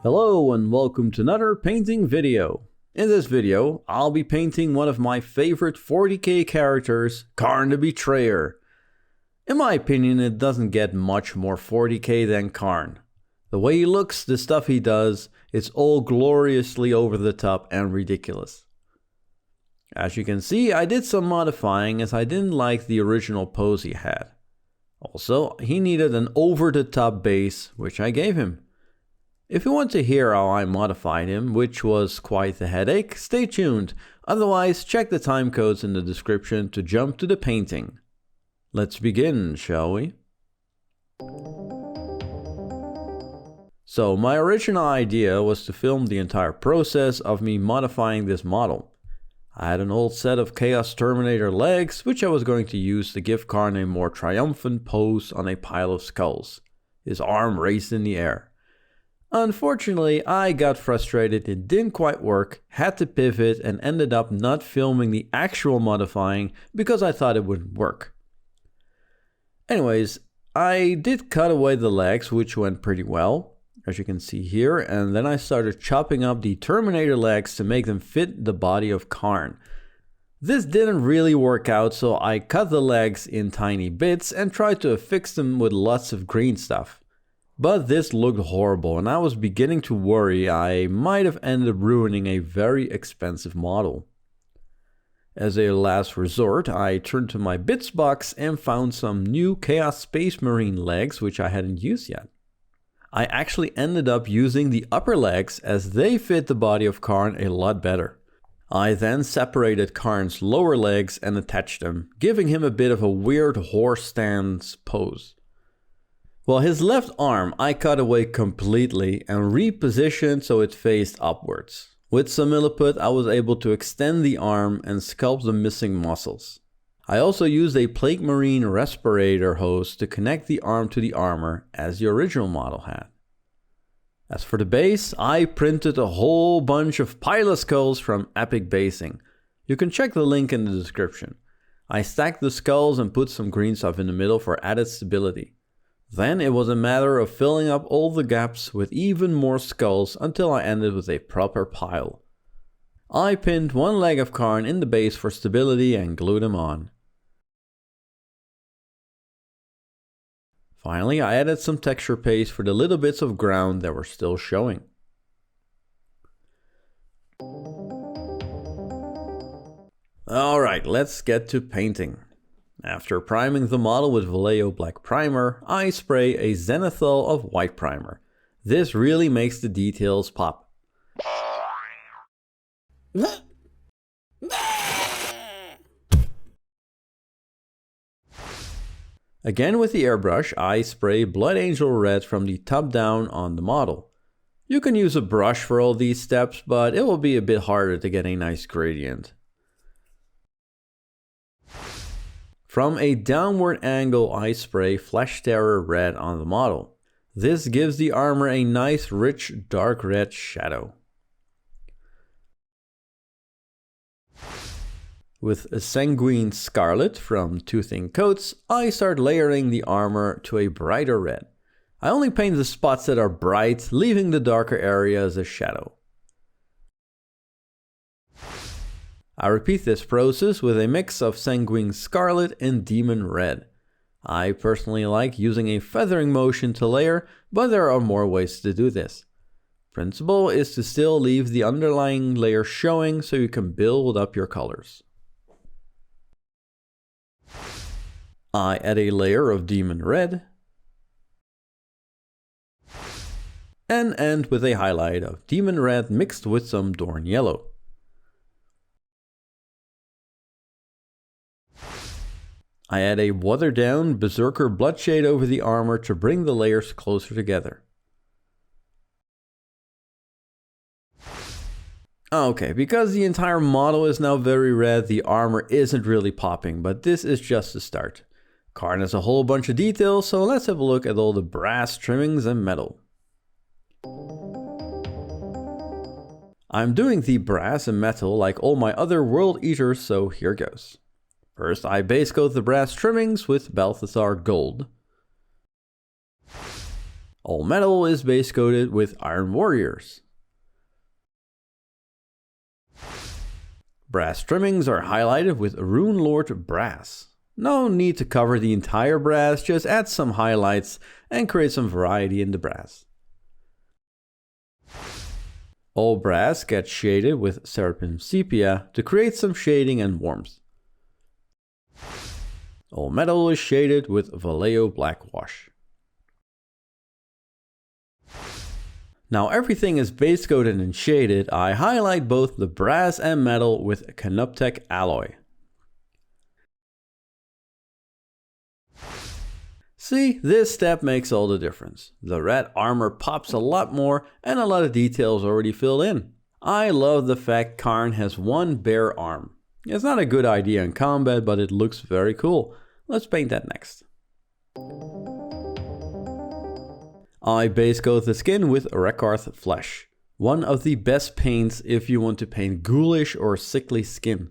Hello and welcome to another painting video. In this video, I'll be painting one of my favorite 40k characters, Kharn the Betrayer. In my opinion, it doesn't get much more 40k than Kharn. The way he looks, the stuff he does, it's all gloriously over the top and ridiculous. As you can see, I did some modifying as I didn't like the original pose he had. Also, he needed an over the top base, which I gave him. If you want to hear how I modified him, which was quite a headache, stay tuned. Otherwise, check the time codes in the description to jump to the painting. Let's begin, shall we? So, my original idea was to film the entire process of me modifying this model. I had an old set of Chaos Terminator legs, which I was going to use to give Kharn a more triumphant pose on a pile of skulls, his arm raised in the air. Unfortunately, I got frustrated, it didn't quite work, had to pivot and ended up not filming the actual modifying because I thought it wouldn't work. Anyways, I did cut away the legs, which went pretty well, as you can see here, and then I started chopping up the Terminator legs to make them fit the body of Kharn. This didn't really work out, so I cut the legs in tiny bits and tried to affix them with lots of green stuff. But this looked horrible and I was beginning to worry I might have ended up ruining a very expensive model. As a last resort, I turned to my bits box and found some new Chaos Space Marine legs which I hadn't used yet. I actually ended up using the upper legs as they fit the body of Kharn a lot better. I then separated Kharn's lower legs and attached them, giving him a bit of a weird horse stance pose. Well, his left arm I cut away completely and repositioned so it faced upwards. With some milliput I was able to extend the arm and sculpt the missing muscles. I also used a Plague Marine respirator hose to connect the arm to the armor as the original model had. As for the base, I printed a whole bunch of pilot skulls from Epic Basing. You can check the link in the description. I stacked the skulls and put some green stuff in the middle for added stability. Then it was a matter of filling up all the gaps with even more skulls until I ended with a proper pile. I pinned one leg of Kharn in the base for stability and glued him on. Finally, I added some texture paste for the little bits of ground that were still showing. Alright, let's get to painting. After priming the model with Vallejo Black Primer, I spray a Zenithal of White Primer. This really makes the details pop. Again with the airbrush, I spray Blood Angel Red from the top down on the model. You can use a brush for all these steps, but it will be a bit harder to get a nice gradient. From a downward angle, I spray Flesh Terror Red on the model. This gives the armor a nice rich dark red shadow. With a Sanguine Scarlet from Two Thin Coats, I start layering the armor to a brighter red. I only paint the spots that are bright, leaving the darker area as a shadow. I repeat this process with a mix of Sanguine Scarlet and Demon Red. I personally like using a feathering motion to layer, but there are more ways to do this. Principle is to still leave the underlying layer showing so you can build up your colors. I add a layer of Demon Red and end with a highlight of Demon Red mixed with some Dorn Yellow. I add a watered down Berserker Bloodshade over the armor to bring the layers closer together. Okay, because the entire model is now very red, the armor isn't really popping, but this is just the start. Kharn has a whole bunch of details, so let's have a look at all the brass trimmings and metal. I'm doing the brass and metal like all my other World Eaters, so here goes. First, I base coat the brass trimmings with Balthasar Gold. All metal is base coated with Iron Warriors. Brass trimmings are highlighted with Runelord Brass. No need to cover the entire brass, just add some highlights and create some variety in the brass. All brass gets shaded with Seraphim Sepia to create some shading and warmth. All metal is shaded with Vallejo Black Wash. Now everything is base coated and shaded. I highlight both the brass and metal with Canoptek Alloy. See, this step makes all the difference. The red armor pops a lot more and a lot of details already filled in. I love the fact Kharn has one bare arm. It's not a good idea in combat, but it looks very cool. Let's paint that next. I base coat the skin with Rakarth Flesh, one of the best paints if you want to paint ghoulish or sickly skin.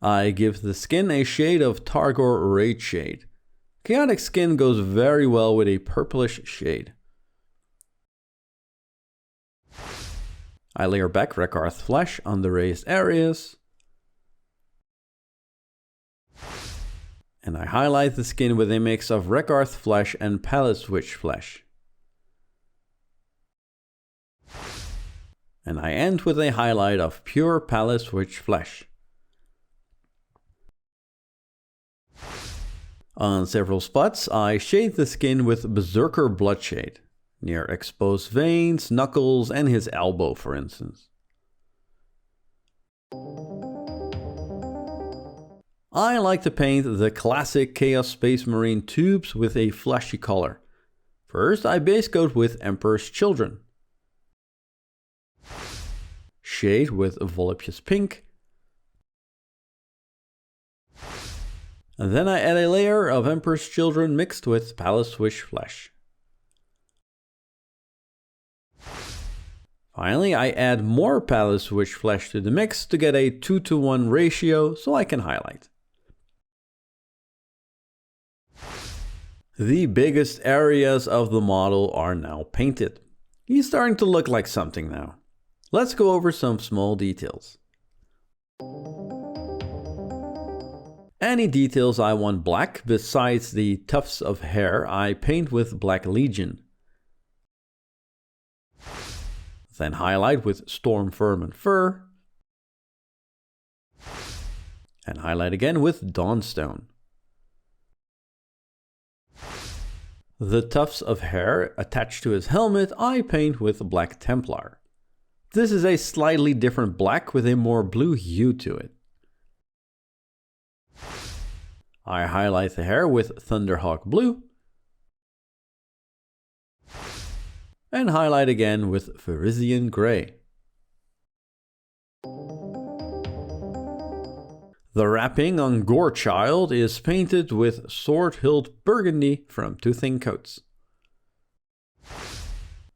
I give the skin a shade of Targor Rage Shade. Chaotic skin goes very well with a purplish shade. I layer back Rakarth Flesh on the raised areas. And I highlight the skin with a mix of Rakarth Flesh and Pallid Wych Flesh. And I end with a highlight of pure Pallid Wych Flesh. On several spots, I shade the skin with Berserker Bloodshade, near exposed veins, knuckles, and his elbow, for instance. I like to paint the classic Chaos Space Marine tubes with a flashy color. First, I base coat with Emperor's Children. Shade with Voluptuous Pink. And then I add a layer of Emperor's Children mixed with Pallid Wych Flesh. Finally, I add more Pallid Wych Flesh to the mix to get a 2:1 ratio so I can highlight. The biggest areas of the model are now painted. He's starting to look like something now. Let's go over some small details. Any details I want black besides the tufts of hair, I paint with Black Legion. Then highlight with Storm Vermin Fur. And highlight again with Dawnstone. The tufts of hair attached to his helmet I paint with Black Templar. This is a slightly different black with a more blue hue to it. I highlight the hair with Thunderhawk Blue. And highlight again with Fenrisian Grey. The wrapping on Gorechild is painted with Sword-Hilt Burgundy from Toothing Coats.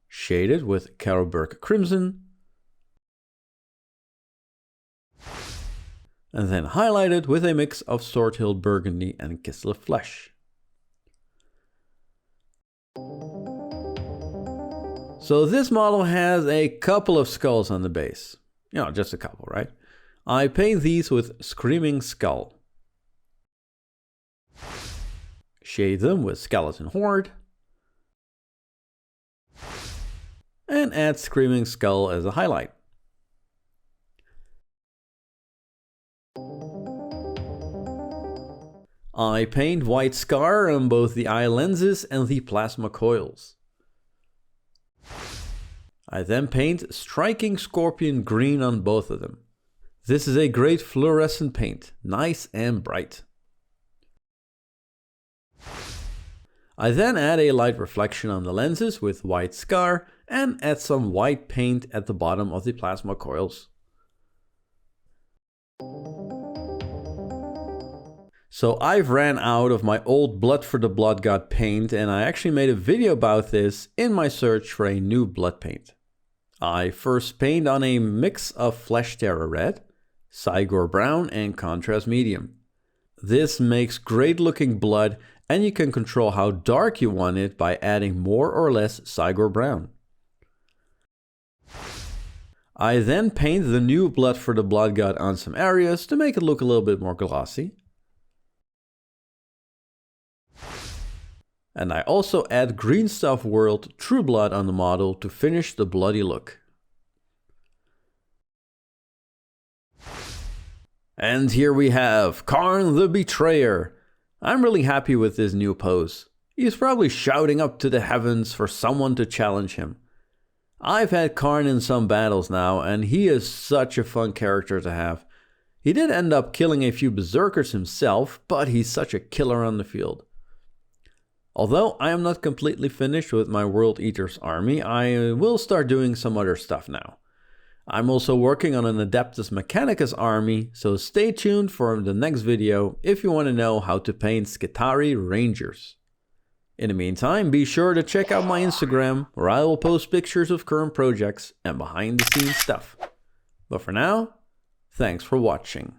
Shaded with Carroburg Crimson. And then highlighted with a mix of Sword-Hilt Burgundy and Kislev Flesh. So this model has a couple of skulls on the base. You know, just a couple, right? I paint these with Screaming Skull. Shade them with Skeleton Horde. And add Screaming Skull as a highlight. I paint White Scar on both the eye lenses and the plasma coils. I then paint Striking Scorpion Green on both of them. This is a great fluorescent paint, nice and bright. I then add a light reflection on the lenses with White Scar and add some white paint at the bottom of the plasma coils. So I've ran out of my old Blood for the Blood God paint, and I actually made a video about this in my search for a new blood paint. I first paint on a mix of Flesh Terror Red, Cygor Brown and Contrast Medium. This makes great looking blood, and you can control how dark you want it by adding more or less Cygor Brown. I then paint the new blood for the blood god on some areas to make it look a little bit more glossy. And I also add Green Stuff World True Blood on the model to finish the bloody look. And here we have Kharn the Betrayer. I'm really happy with this new pose. He's probably shouting up to the heavens for someone to challenge him. I've had Kharn in some battles now, and he is such a fun character to have. He did end up killing a few berserkers himself, but he's such a killer on the field. Although I am not completely finished with my World Eater's army, I will start doing some other stuff now. I'm also working on an Adeptus Mechanicus army, so stay tuned for the next video if you want to know how to paint Skitarii Rangers. In the meantime, be sure to check out my Instagram, where I will post pictures of current projects and behind the scenes stuff. But for now, thanks for watching.